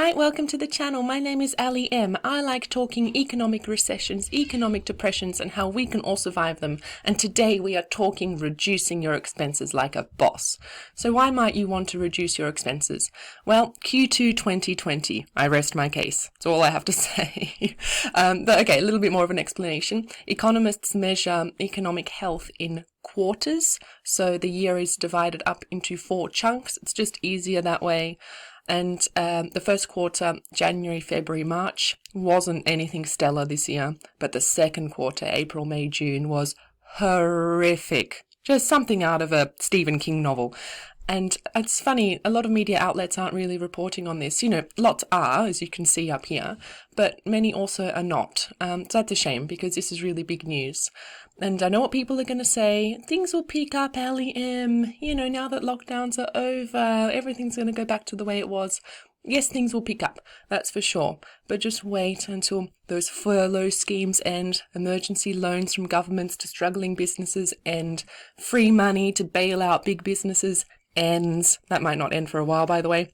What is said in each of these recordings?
Hi, welcome to the channel. My name is Ali M. I like talking economic recessions, economic depressions, and how we can all survive them. And today we are talking reducing your expenses like a boss. So why might you want to reduce your expenses? Well, Q2 2020. I rest my case. That's all I have to say. But okay, a little bit more of an explanation. Economists measure economic health in quarters. So the year is divided up into 4 chunks. It's just easier that way. And the first quarter, January, February, March, wasn't anything stellar this year. But the second quarter, April, May, June, was horrific. Just something out of a Stephen King novel. And it's funny, a lot of media outlets aren't really reporting on this. You know, lots are, as you can see up here, but many also are not. So that's a shame because this is really big news. And I know what people are going to say. Things will pick up, LEM. You know, now that lockdowns are over, everything's going to go back to the way it was. Yes, things will pick up, that's for sure. But just wait until those furlough schemes end, emergency loans from governments to struggling businesses end, free money to bail out big businesses ends. That might not end for a while, by the way.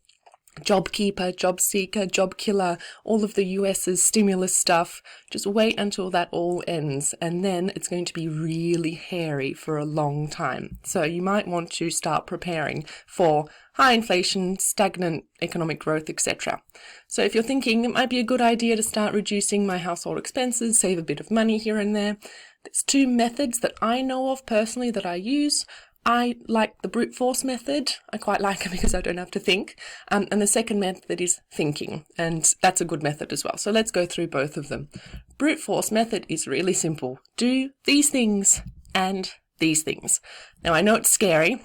JobKeeper, Job Seeker, Job Killer, all of the US's stimulus stuff. Just wait until that all ends, and then it's going to be really hairy for a long time. So you might want to start preparing for high inflation, stagnant economic growth, etc. So if you're thinking it might be a good idea to start reducing my household expenses, save a bit of money here and there, there's 2 methods that I know of personally that I use. I like the brute force method. I quite like it because I don't have to think. And the second method is thinking, and that's a good method as well. So let's go through both of them. Brute force method is really simple. Do these things and these things. Now I know it's scary.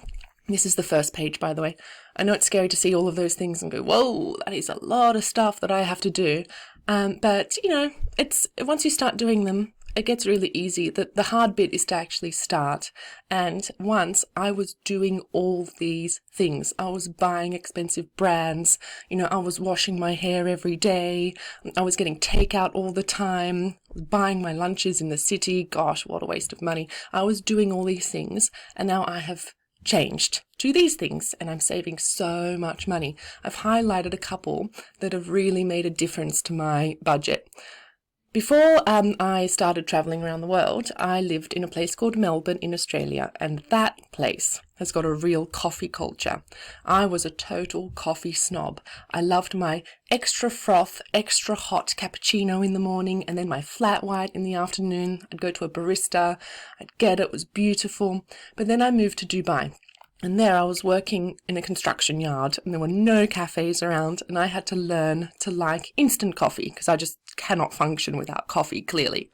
This is the first page, by the way. I know it's scary to see all of those things and go, whoa, that is a lot of stuff that I have to do. But, you know, it's once you start doing them, it gets really easy. The hard bit is to actually start. And once I was doing all these things, I was buying expensive brands, you know, I was washing my hair every day, I was getting takeout all the time, buying my lunches in the city. Gosh, what a waste of money. I was doing all these things, and now I have changed to these things, and I'm saving so much money. I've highlighted a couple that have really made a difference to my budget. Before I started travelling around the world, I lived in a place called Melbourne in Australia, and that place has got a real coffee culture. I was a total coffee snob. I loved my extra froth, extra hot cappuccino in the morning, and then my flat white in the afternoon. I'd go to a barista, I'd get it, it was beautiful. But then I moved to Dubai. And there I was working in a construction yard, and there were no cafes around, and I had to learn to like instant coffee because I just cannot function without coffee, clearly.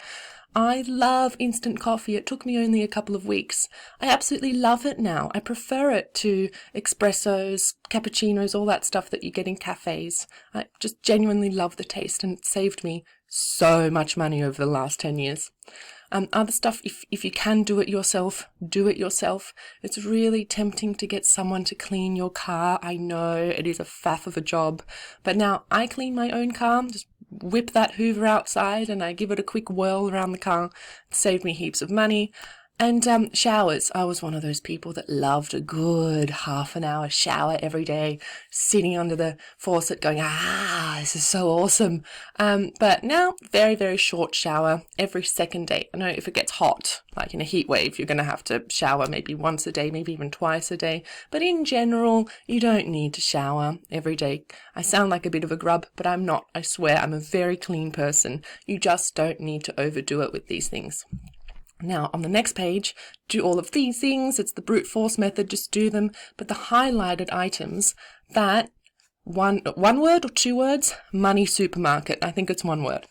I love instant coffee. It took me only a couple of weeks. I absolutely love it now. I prefer it to espressos, cappuccinos, all that stuff that you get in cafes. I just genuinely love the taste, and it saved me so much money over the last 10 years. Other stuff, if you can do it yourself, do it yourself. It's really tempting to get someone to clean your car. I know it is a faff of a job, but now I clean my own car. Just whip that Hoover outside and I give it a quick whirl around the car. It saved me heaps of money. And showers. I was one of those people that loved a good half an hour shower every day, sitting under the faucet going, this is so awesome. But now, very, very short shower every second day. I know if it gets hot, like in a heat wave, you're going to have to shower maybe once a day, maybe even twice a day. But in general, you don't need to shower every day. I sound like a bit of a grub, but I'm not. I swear, I'm a very clean person. You just don't need to overdo it with these things. Now, on the next page, do all of these things. It's the brute force method, just do them. But the highlighted items, that one word or 2 words, Money Supermarket. I think it's 1 word.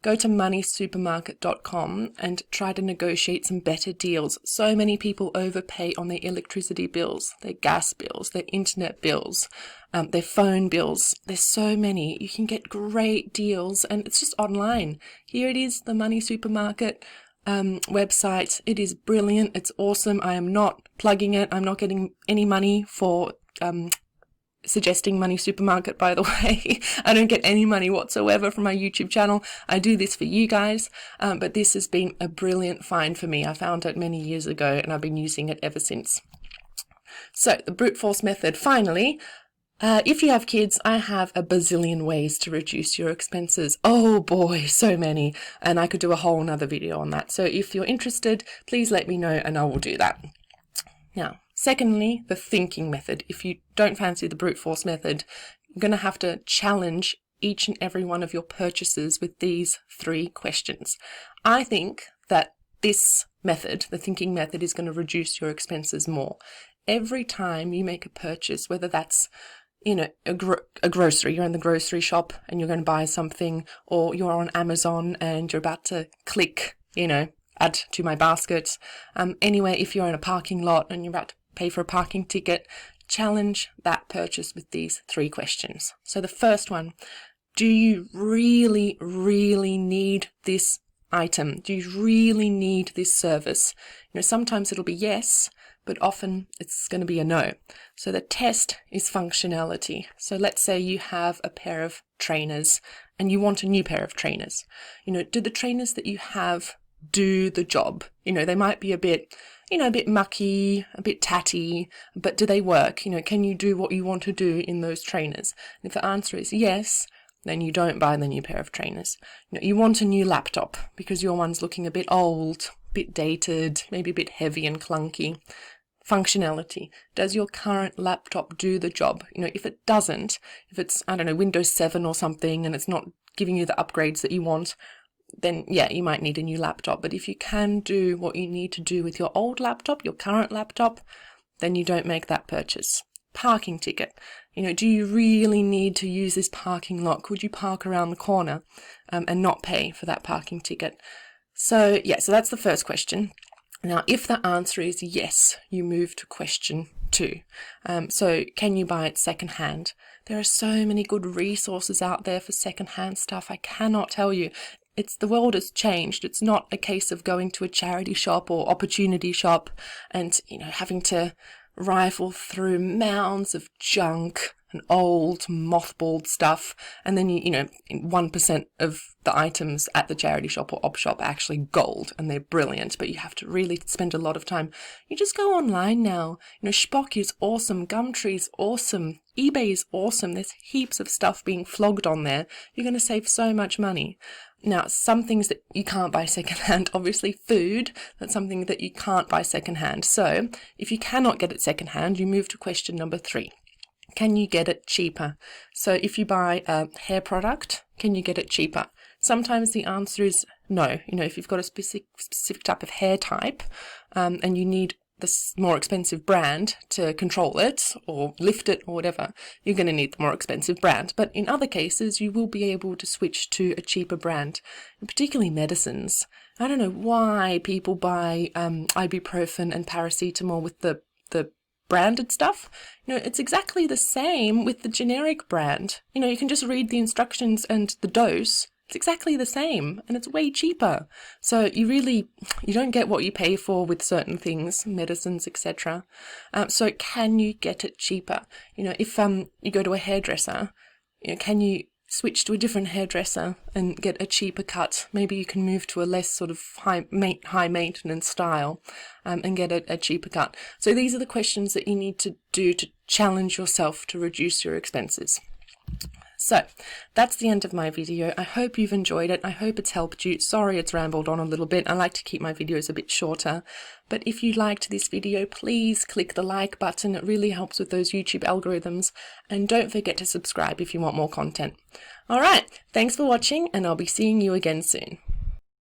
Go to moneysupermarket.com and try to negotiate some better deals. So many people overpay on their electricity bills, their gas bills, their internet bills, their phone bills. There's so many. You can get great deals, and it's just online. Here it is, the Money Supermarket website. It is brilliant. It's awesome. I am not plugging it. I'm not getting any money for suggesting Money Supermarket, by the way. I don't get any money whatsoever from my YouTube channel. I do this for you guys, but this has been a brilliant find for me. I found it many years ago and I've been using it ever since. So the brute force method, finally, If you have kids, I have a bazillion ways to reduce your expenses. Oh boy, so many. And I could do a whole nother video on that. So if you're interested, please let me know and I will do that. Now, secondly, the thinking method. If you don't fancy the brute force method, you're going to have to challenge each and every one of your purchases with these 3 questions. I think that this method, the thinking method, is going to reduce your expenses more. Every time you make a purchase, whether that's a grocery, you're in the grocery shop and you're going to buy something, or you're on Amazon and you're about to click, add to my basket. Anyway, if you're in a parking lot and you're about to pay for a parking ticket, challenge that purchase with these 3 questions. So the first one, do you really, really need this item? Do you really need this service? Sometimes it'll be yes, but often it's going to be a no. So the test is functionality. So let's say you have a pair of trainers and you want a new pair of trainers. Do the trainers that you have do the job? They might be a bit mucky, a bit tatty, but do they work? Can you do what you want to do in those trainers? And if the answer is yes, then you don't buy the new pair of trainers. You want a new laptop because your one's looking a bit old, a bit dated, maybe a bit heavy and clunky. Functionality. Does your current laptop do the job? If it doesn't, if it's, Windows 7 or something, and it's not giving you the upgrades that you want, then yeah, you might need a new laptop. But if you can do what you need to do with your old laptop, your current laptop, then you don't make that purchase. Parking ticket. Do you really need to use this parking lot? Could you park around the corner and not pay for that parking ticket? So that's the first question. Now, if the answer is yes, you move to question 2. So can you buy it secondhand? There are so many good resources out there for secondhand stuff. I cannot tell you. The world has changed. It's not a case of going to a charity shop or opportunity shop and, having to rifle through mounds of junk and old mothballed stuff, and then 1% of the items at the charity shop or op shop are actually gold and they're brilliant, but you have to really spend a lot of time. You just go online now. Spock is awesome, Gumtree is awesome, eBay is awesome. There's heaps of stuff being flogged on there. You're going to save so much money. Now, some things that you can't buy secondhand, obviously food, that's something that you can't buy secondhand. So if you cannot get it secondhand, you move to question number 3. Can you get it cheaper? So if you buy a hair product, can you get it cheaper? Sometimes the answer is no. If you've got a specific type of hair type and you need this more expensive brand to control it or lift it or whatever, you're going to need the more expensive brand. But in other cases, you will be able to switch to a cheaper brand, and particularly medicines. I don't know why people buy ibuprofen and paracetamol with the branded stuff. It's exactly the same with the generic brand. You can just read the instructions and the dose. It's exactly the same and it's way cheaper. So you don't get what you pay for with certain things, medicines, etc. So can you get it cheaper? If you go to a hairdresser, can you switch to a different hairdresser and get a cheaper cut? Maybe you can move to a less sort of high maintenance style and get a cheaper cut. So these are the questions that you need to do to challenge yourself to reduce your expenses. So that's the end of my video. I hope you've enjoyed it. I hope it's helped you. Sorry it's rambled on a little bit. I like to keep my videos a bit shorter. But if you liked this video, please click the like button. It really helps with those YouTube algorithms. And don't forget to subscribe if you want more content. All right, thanks for watching and I'll be seeing you again soon.